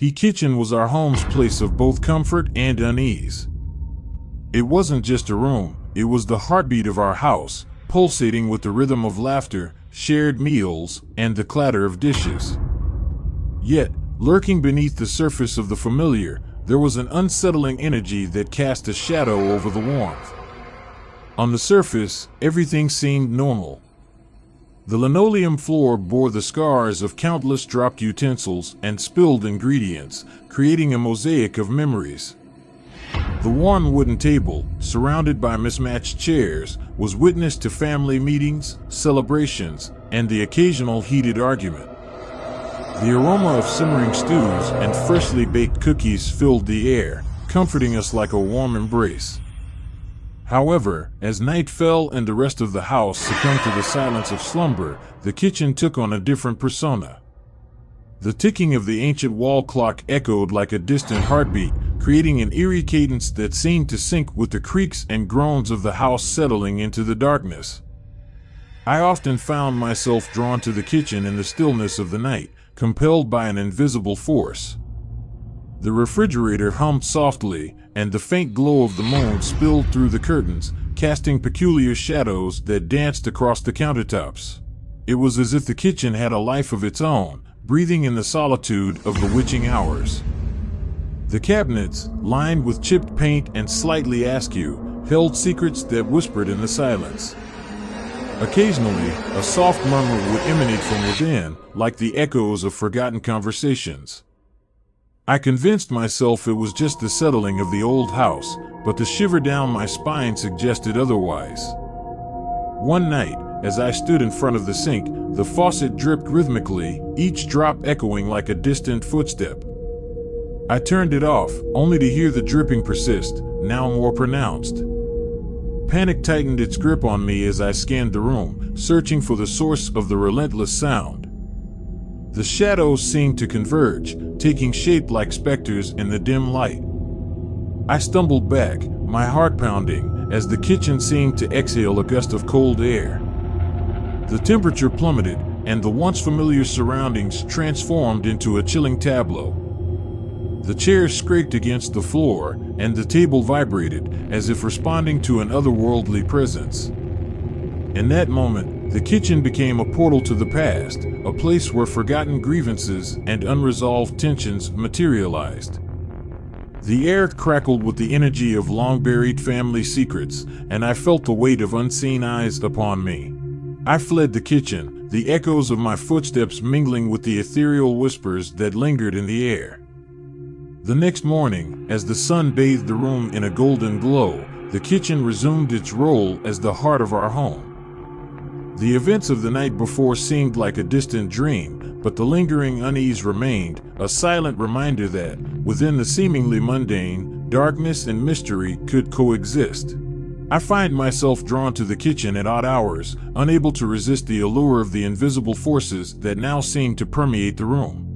The kitchen was our home's place of both comfort and unease. It wasn't just a room, it was the heartbeat of our house, pulsating with the rhythm of laughter, shared meals, and the clatter of dishes. Yet, lurking beneath the surface of the familiar, there was an unsettling energy that cast a shadow over the warmth. On the surface, everything seemed normal. The linoleum floor bore the scars of countless dropped utensils and spilled ingredients, creating a mosaic of memories. The worn wooden table, surrounded by mismatched chairs, was witness to family meetings, celebrations, and the occasional heated argument. The aroma of simmering stews and freshly baked cookies filled the air, comforting us like a warm embrace. However, as night fell and the rest of the house succumbed to the silence of slumber, the kitchen took on a different persona. The ticking of the ancient wall clock echoed like a distant heartbeat, creating an eerie cadence that seemed to sync with the creaks and groans of the house settling into the darkness. I often found myself drawn to the kitchen in the stillness of the night, compelled by an invisible force. The refrigerator hummed softly, and the faint glow of the moon spilled through the curtains, casting peculiar shadows that danced across the countertops. It was as if the kitchen had a life of its own, breathing in the solitude of the witching hours. The cabinets, lined with chipped paint and slightly askew, held secrets that whispered in the silence. Occasionally, a soft murmur would emanate from within, like the echoes of forgotten conversations. I convinced myself it was just the settling of the old house, but the shiver down my spine suggested otherwise. One night, as I stood in front of the sink, the faucet dripped rhythmically, each drop echoing like a distant footstep. I turned it off, only to hear the dripping persist, now more pronounced. Panic tightened its grip on me as I scanned the room, searching for the source of the relentless sound. The shadows seemed to converge, taking shape like specters in the dim light. I stumbled back, my heart pounding, as the kitchen seemed to exhale a gust of cold air. The temperature plummeted, and the once familiar surroundings transformed into a chilling tableau. The chairs scraped against the floor, and the table vibrated, as if responding to an otherworldly presence. In that moment, the kitchen became a portal to the past, a place where forgotten grievances and unresolved tensions materialized. The air crackled with the energy of long-buried family secrets, and I felt the weight of unseen eyes upon me. I fled the kitchen, the echoes of my footsteps mingling with the ethereal whispers that lingered in the air. The next morning, as the sun bathed the room in a golden glow, the kitchen resumed its role as the heart of our home. The events of the night before seemed like a distant dream, but the lingering unease remained, a silent reminder that, within the seemingly mundane, darkness and mystery could coexist. I find myself drawn to the kitchen at odd hours, unable to resist the allure of the invisible forces that now seem to permeate the room.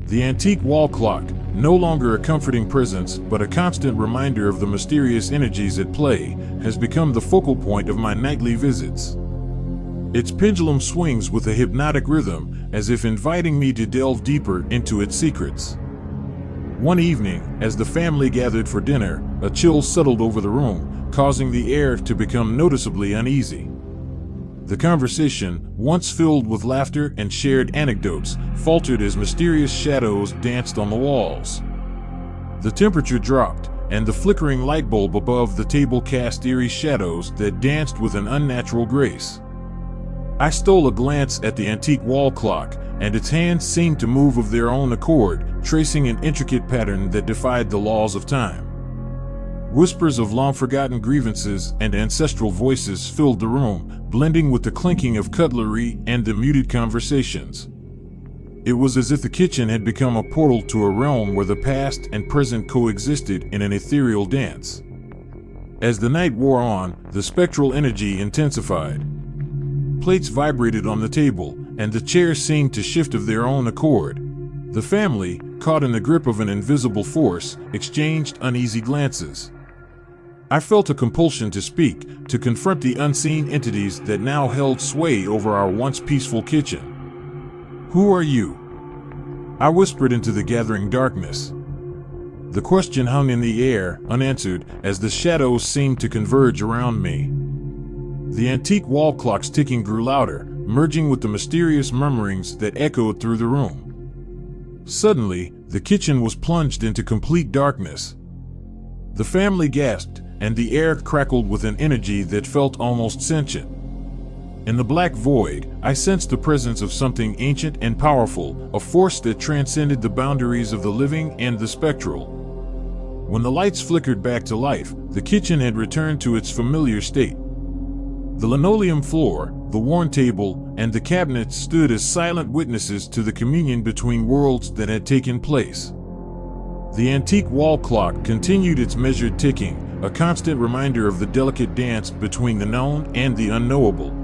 The antique wall clock, no longer a comforting presence but a constant reminder of the mysterious energies at play, has become the focal point of my nightly visits. Its pendulum swings with a hypnotic rhythm, as if inviting me to delve deeper into its secrets. One evening, as the family gathered for dinner, a chill settled over the room, causing the air to become noticeably uneasy. The conversation, once filled with laughter and shared anecdotes, faltered as mysterious shadows danced on the walls. The temperature dropped, and the flickering light bulb above the table cast eerie shadows that danced with an unnatural grace. I stole a glance at the antique wall clock, and its hands seemed to move of their own accord, tracing an intricate pattern that defied the laws of time. Whispers of long-forgotten grievances and ancestral voices filled the room, blending with the clinking of cutlery and the muted conversations. It was as if the kitchen had become a portal to a realm where the past and present coexisted in an ethereal dance. As the night wore on, the spectral energy intensified. Plates vibrated on the table, and the chairs seemed to shift of their own accord. The family, caught in the grip of an invisible force, exchanged uneasy glances. I felt a compulsion to speak, to confront the unseen entities that now held sway over our once peaceful kitchen. "Who are you?" I whispered into the gathering darkness. The question hung in the air, unanswered, as the shadows seemed to converge around me. The antique wall clock's ticking grew louder, merging with the mysterious murmurings that echoed through the room. Suddenly, the kitchen was plunged into complete darkness. The family gasped, and the air crackled with an energy that felt almost sentient. In the black void, I sensed the presence of something ancient and powerful, a force that transcended the boundaries of the living and the spectral. When the lights flickered back to life, the kitchen had returned to its familiar state. The linoleum floor, the worn table, and the cabinets stood as silent witnesses to the communion between worlds that had taken place. The antique wall clock continued its measured ticking, a constant reminder of the delicate dance between the known and the unknowable.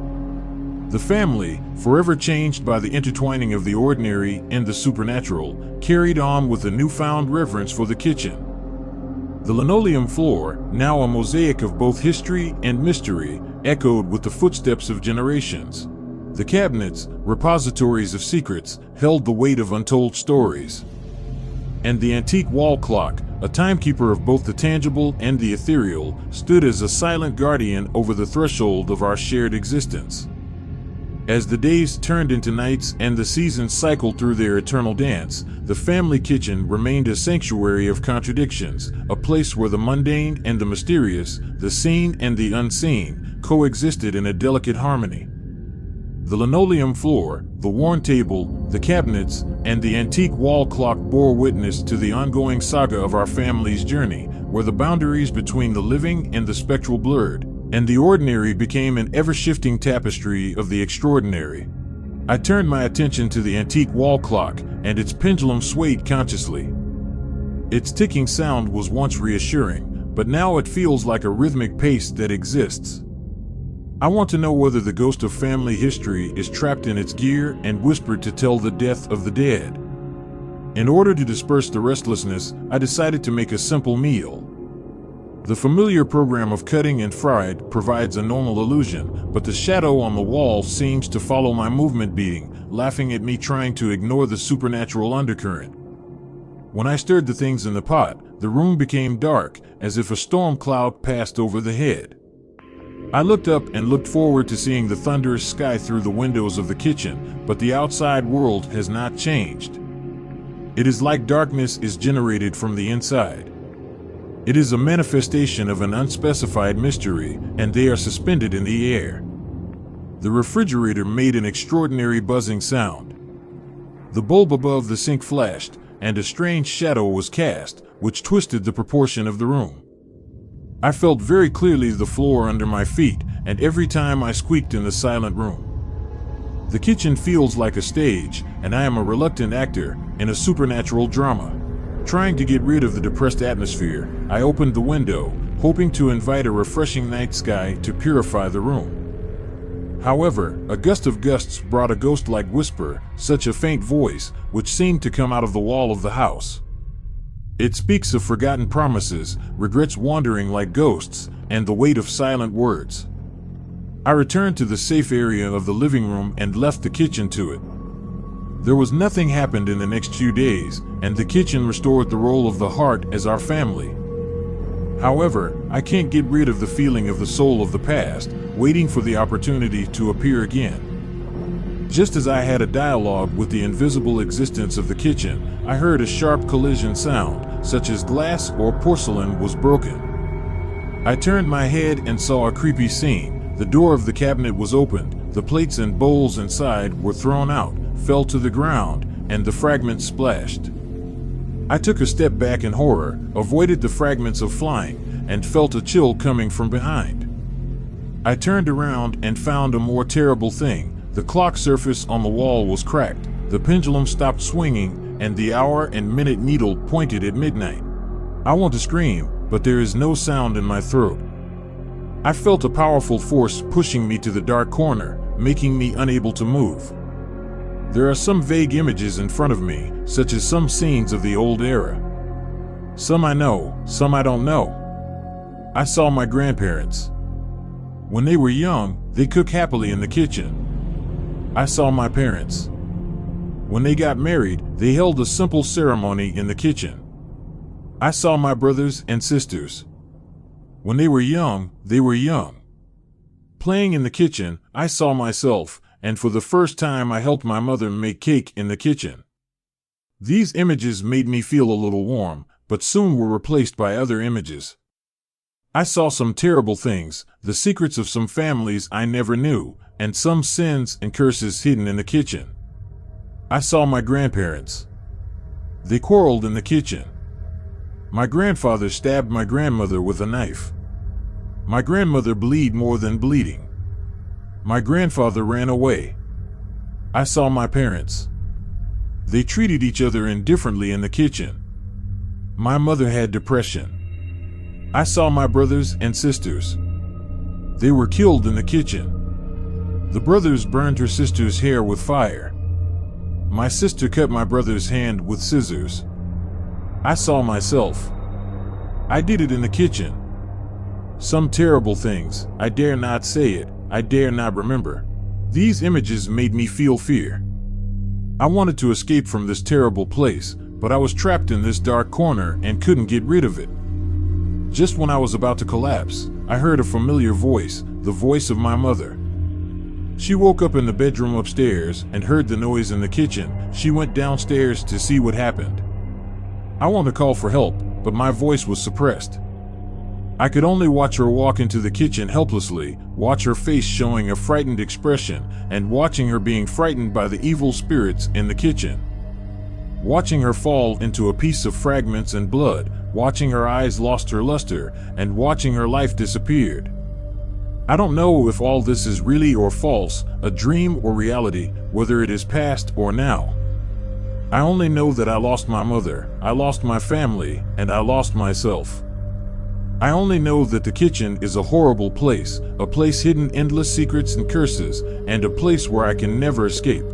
The family, forever changed by the intertwining of the ordinary and the supernatural, carried on with a newfound reverence for the kitchen. The linoleum floor, now a mosaic of both history and mystery, echoed with the footsteps of generations. The cabinets, repositories of secrets, held the weight of untold stories. And the antique wall clock, a timekeeper of both the tangible and the ethereal, stood as a silent guardian over the threshold of our shared existence. As the days turned into nights and the seasons cycled through their eternal dance, the family kitchen remained a sanctuary of contradictions, a place where the mundane and the mysterious, the seen and the unseen, coexisted in a delicate harmony. The linoleum floor, the worn table, the cabinets, and the antique wall clock bore witness to the ongoing saga of our family's journey, where the boundaries between the living and the spectral blurred, and the ordinary became an ever-shifting tapestry of the extraordinary. I turned my attention to the antique wall clock, and its pendulum swayed consciously. Its ticking sound was once reassuring, but now it feels like a rhythmic pace that exists. I want to know whether the ghost of family history is trapped in its gear and whispered to tell the death of the dead. In order to disperse the restlessness, I decided to make a simple meal. The familiar program of cutting and fried provides a normal illusion, but the shadow on the wall seems to follow my movement beating, laughing at me trying to ignore the supernatural undercurrent. When I stirred the things in the pot, the room became dark, as if a storm cloud passed over the head. I looked up and looked forward to seeing the thunderous sky through the windows of the kitchen, but the outside world has not changed. It is like darkness is generated from the inside. It is a manifestation of an unspecified mystery, and they are suspended in the air. The refrigerator made an extraordinary buzzing sound. The bulb above the sink flashed, and a strange shadow was cast, which twisted the proportion of the room. I felt very clearly the floor under my feet, and every time I squeaked in the silent room. The kitchen feels like a stage, and I am a reluctant actor in a supernatural drama. Trying to get rid of the depressed atmosphere, I opened the window, hoping to invite a refreshing night sky to purify the room. However, a gust of gusts brought a ghost-like whisper, such a faint voice, which seemed to come out of the wall of the house. It speaks of forgotten promises, regrets wandering like ghosts, and the weight of silent words. I returned to the safe area of the living room and left the kitchen to it. There was nothing happened in the next few days, and the kitchen restored the role of the heart as our family. However, I can't get rid of the feeling of the soul of the past, waiting for the opportunity to appear again. Just as I had a dialogue with the invisible existence of the kitchen, I heard a sharp collision sound, such as glass or porcelain was broken. I turned my head and saw a creepy scene. The door of the cabinet was opened, the plates and bowls inside were thrown out, fell to the ground, and the fragments splashed. I took a step back in horror, avoided the fragments of flying, and felt a chill coming from behind. I turned around and found a more terrible thing. The clock surface on the wall was cracked, the pendulum stopped swinging, and the hour and minute needle pointed at midnight. I want to scream, but there is no sound in my throat. I felt a powerful force pushing me to the dark corner, making me unable to move. There are some vague images in front of me, such as some scenes of the old era. Some I know, some I don't know. I saw my grandparents. When they were young, they cooked happily in the kitchen. I saw my parents. When they got married, they held a simple ceremony in the kitchen. I saw my brothers and sisters. When they were young, they were young. Playing in the kitchen, I saw myself, and for the first time I helped my mother make cake in the kitchen. These images made me feel a little warm, but soon were replaced by other images. I saw some terrible things, the secrets of some families I never knew, and some sins and curses hidden in the kitchen. I saw my grandparents. They quarreled in the kitchen. My grandfather stabbed my grandmother with a knife. My grandmother bled more than bleeding. My grandfather ran away. I saw my parents. They treated each other indifferently in the kitchen. My mother had depression. I saw my brothers and sisters. They were killed in the kitchen. The brothers burned her sister's hair with fire. My sister cut my brother's hand with scissors. I saw myself. I did it in the kitchen. Some terrible things, I dare not say it, I dare not remember. These images made me feel fear. I wanted to escape from this terrible place, but I was trapped in this dark corner and couldn't get rid of it. Just when I was about to collapse, I heard a familiar voice, the voice of my mother. She woke up in the bedroom upstairs and heard the noise in the kitchen. She went downstairs to see what happened. I wanted to call for help, but my voice was suppressed. I could only watch her walk into the kitchen helplessly, watch her face showing a frightened expression, and watching her being frightened by the evil spirits in the kitchen. Watching her fall into a piece of fragments and blood, watching her eyes lost her luster, and watching her life disappeared. I don't know if all this is really or false, a dream or reality, whether it is past or now. I only know that I lost my mother, I lost my family, and I lost myself. I only know that the kitchen is a horrible place, a place hidden endless secrets and curses, and a place where I can never escape.